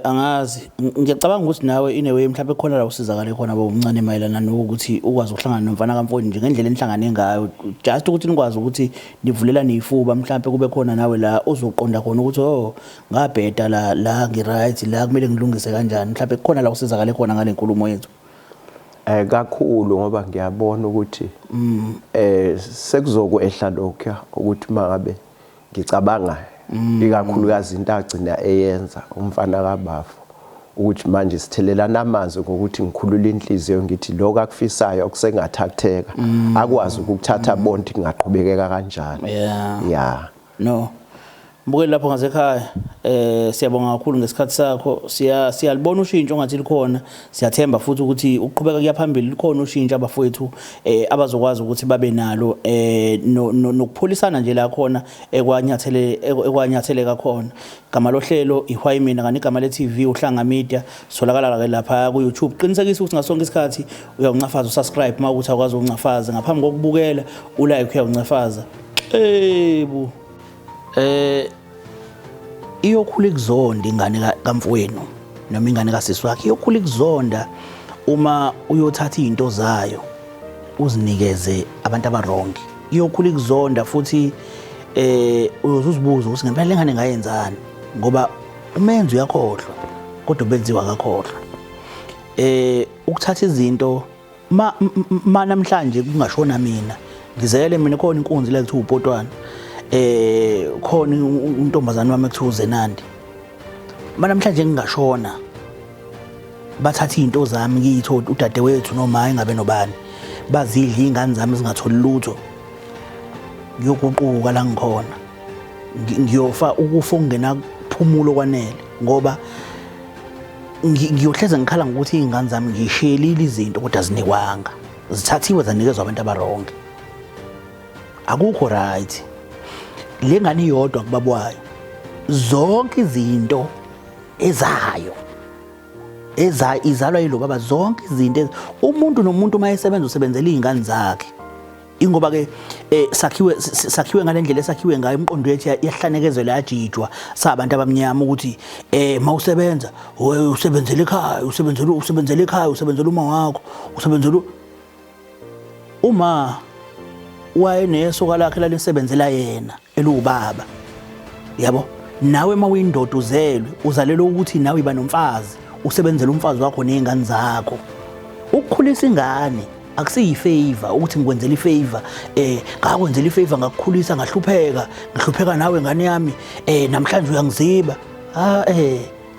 angazi ngiyacabanga ukuthi nawe inewe mhlawumbe khona la usizakale khona bawuncane mayelana nokuthi ukwazi ukuhlangana nomfana kaMfoni nje ngendlela enihlangane ngayo just ukuthi nikwazi ukuthi nivulelane ifuba mhlawumbe kube khona nawe la uzoqonda khona ukuthi ngabheda la ngiright la kumele ngilungise kanjani mhlawumbe khona la usizakale khona ngale nkulumo yethu. Kakhulu ngoba ngiyabona ukuthi sekuzokwehla lokho ukuthi mangabe ngicabanga ikakhulukazi into agcina eyenza umfana kaBafo ukuthi manje sithelelana amanzi ngokuthi ngikhulula inhliziyo ngithi lokho akufisayo okusengathatheka akwazi ukuthatha bonke ngaqhubekeka kanjani. Yeah no mbukeli lapho ngasekhaya siyabonga kakhulu ngesikhathi sakho siyalibona ushintsho ngathi likhona siyathemba futhi ukuthi uqhubeka kuya phambili likhona ushintsho abafowethu abazokwazi ukuthi babe nalo nokupholisana nje la khona ekwanyatheleka khona igama lohlelo ihwayi mina kanti igama le TV uhlanga media solakala lapha ku YouTube qinisekisa ukuthi ngasonke isikhathi uyawuncafaza usubscribe mawukuthi akwazi ukuncafaza ngaphambi kokubukela ulike uyawuncafaza bu iyokhula ikuzonda ingane kaMfowenu noma ingane kasisi wakhe iyokhula ikuzonda uma uyothatha izinto zayo uzinikeze abantu abarongi iyokhula ikuzonda futhi uyozibuza ukuthi ngempela lengane ngayenzani ngoba umenzi uyakhohlwa kodwa benziwa akakhohlwa ukuthatha izinto namhlanje kungashona mina ngizele mina khona inkunzi la kuthiwa uPotwana khona untombazana wami ekuthiwa uZenandi namhlanje ngingashona bathatha izinto zami ngiyithola udadewethu noma engabe nobani bazidla izingane zami zingatholi lutho ngiyokuquka la ngikhona ngiyofa ukufa ongena kuphumulo kwanele ngoba ngiyohleza ngikhala ngokuthi izingane zami ngishelile izinto kodwa zinikwanga zithathiwe zanikezwa abantu abaronke akukho right lengane iyodwa kubabwayo zonke izinto izalwa yilo baba zonke izinto umuntu nomuntu mayesebenza usebenzela izingane zakhe ingoba ke sakhiwe ngalendlela esakhiwe ngayo imqondo yethu yahlanekezela yajijwa sabantu abamnyama ukuthi mawusebenza usebenzele ekhaya usebenzele ekhaya usebenzele uma wakho usebenzele uma wayenesoka lakhe lalisebenzela yena elubaba yabo nawe mawuyindoda uzelwe uzalelo ukuthi nawe iba nomfazi usebenzele umfazi wakho nezingane zakho ukukhulisa ingane akusiyi favor ukuthi ngikwenzele ifavor ngakwenzela ifavor ngakukhulisa ngahlupheka nawe ngane yami namhlanje uyangiziba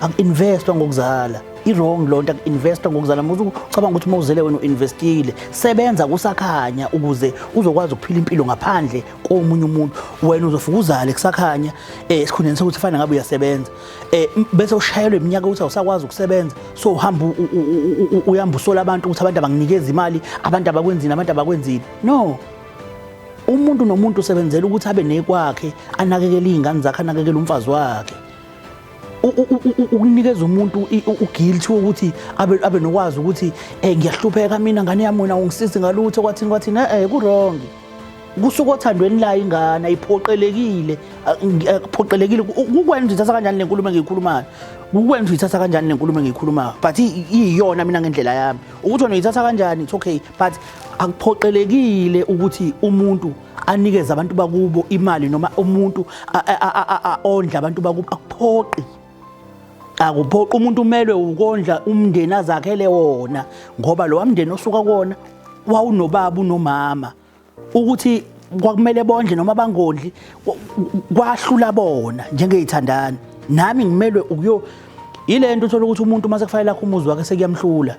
aku-investwa ngokuzala i-wrong lonto aku-investwa ngokuzala muthi ucabanga ukuthi mawuzele wena u-investile sebenza kusakhanya ukuze uzokwazi ukuphila impilo ngaphandle komunye umuntu wena uzofika uzale kusakhanya esikhundleni sokuthi fana ngabe uyasebenza bese ushayelwe iminyaka ukuthi awusakwazi ukusebenza so uhamba uyamba usola abantu ukuthi abantu abanginikeza imali abantu abakwenzini no umuntu nomuntu usebenzela ukuthi abe nekwakhe anakekele izingane zakhe anakekele umfazi wakhe ukunikeza umuntu uguilt ukuthi abe nokwazi ukuthi ngiyahlupheka mina ngane yami wena ungisize ngalutho kwathini ku-wrong kusuka othandweni la ingane ayiphoqelekile ukwenza ithatha kanjani le nkulumo engiyikhulumayo ukwenza ithatha kanjani le nkulumo engiyikhulumayo but iyona mina ngendlela yami ukuthi wena uyithatha kanjani it's okay but akuphoqelekile ukuthi umuntu anikeze abantu bakubo imali noma umuntu ondla abantu bakubo akuphoqi akuphoqi umuntu umelwe ukondla umndeni azakhele wona ngoba lo wamndeni osuka kuona wawunobaba unomama ukuthi kwakumele bondle noma bangondli kwahlula bona njengezithandana nami ngimelwe ukuyo ilento uthola ukuthi umuntu mase kufanele akho umuzi wakhe sekuyamhlula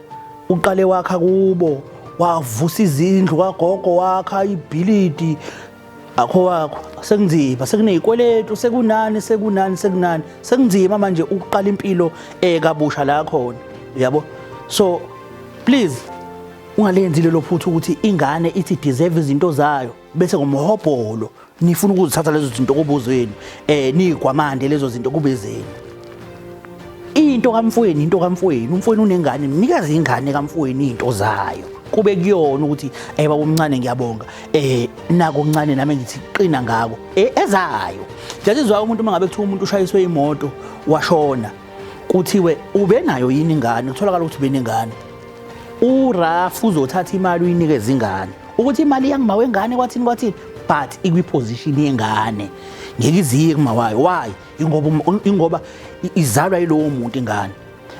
uqale wakha kubo wavusa izindlu kagogo wakha ibhilidi akho wakho sekunzima sekunezikweletu sekunani sekunzima manje uqala impilo kabusha la khona yabo so please ungalenzile lo phuthu ukuthi ingane ithi deserve izinto zayo bese ngomhobholo nifuna ukuzithatha lezo zinto kubuzweni nigwamande lezo zinto kubezeni into kamfweni umfweni unengane nikazi ingane kamfweni izinto zayo kube kuyona ukuthi baba omncane ngiyabonga nako okuncane nami ngithi qina ngako ezayo njalo umuntu mangabe kuthiwa umuntu ushayiswe imoto washona kuthiwe ube nayo yini ingane kutholakala ukuthi benengane uRafu uzothatha imali uyinikeze ingane ukuthi imali yangima wengane kwathini but ikwiposition yengane ngeke iziye kuma wayo why ingoba izalwa yilowo muntu ingane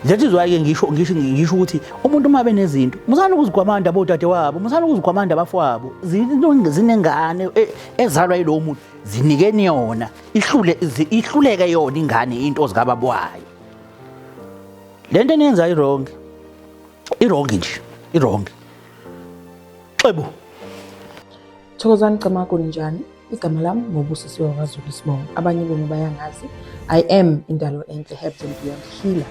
nje izwaye ngisho ukuthi umuntu uma benezinto musana ukuzigwamanda abodade wabo musana ukuzigwamanda abafowabo zinengane ezalwa yilowo muntu zinikeni yona ihluleke yona ingane into zikababwayo lento enenza i-wrong xebo Thokozani Camagu njani igama lami ngobusisiwe kwaZulu Sibongo abanye benu bayangazi I am indalo enhle Herbs and Beyond Healer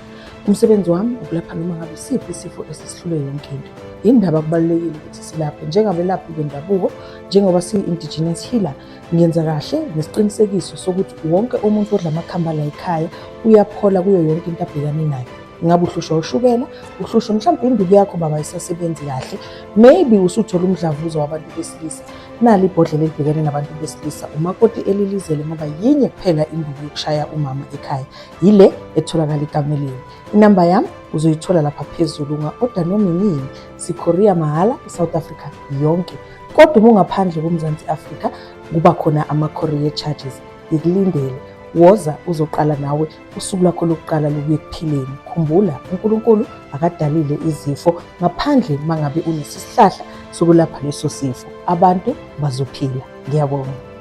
umsebenzi wami ukulapha noma ngabe siphi isifo esisihlule yonke into indaba kubalekile ukuthi silaphe njengabelaphi bendabuko njengoba si-indigenous healer ngiyenza kahle nesiqinisekiso sokuthi wonke umuntu odla amakhamba la ekhaya uyaphola kuyo yonke into abhekane nayo ngabe uhlushwa ushukela uhlushwa mhlawumbe induku yakho baba isasebenzi kahle maybe usuthola umdlavuza wabantu besilisa nali ibhodlela elibhekene nabantu besilisa umakoti elilizele ngoba yinye kuphela induku yokushaya umama ekhaya yile etholakala eKameleni inamba yami uzoyithola lapha phezulu unga-order noma inini siKorea mahala eSouth Africa yonke kodwa ungaphandle koMzansi Afrika kuba khona ama-courier charges ikulindele woza uzoqala nawe usuku lakho lokuqala lokuye kuphileni khumbula uNkulunkulu akadalile izifo ngaphandle mangabe unesihlahla sokulapha leso sifo abantu bazophila ngiyabonga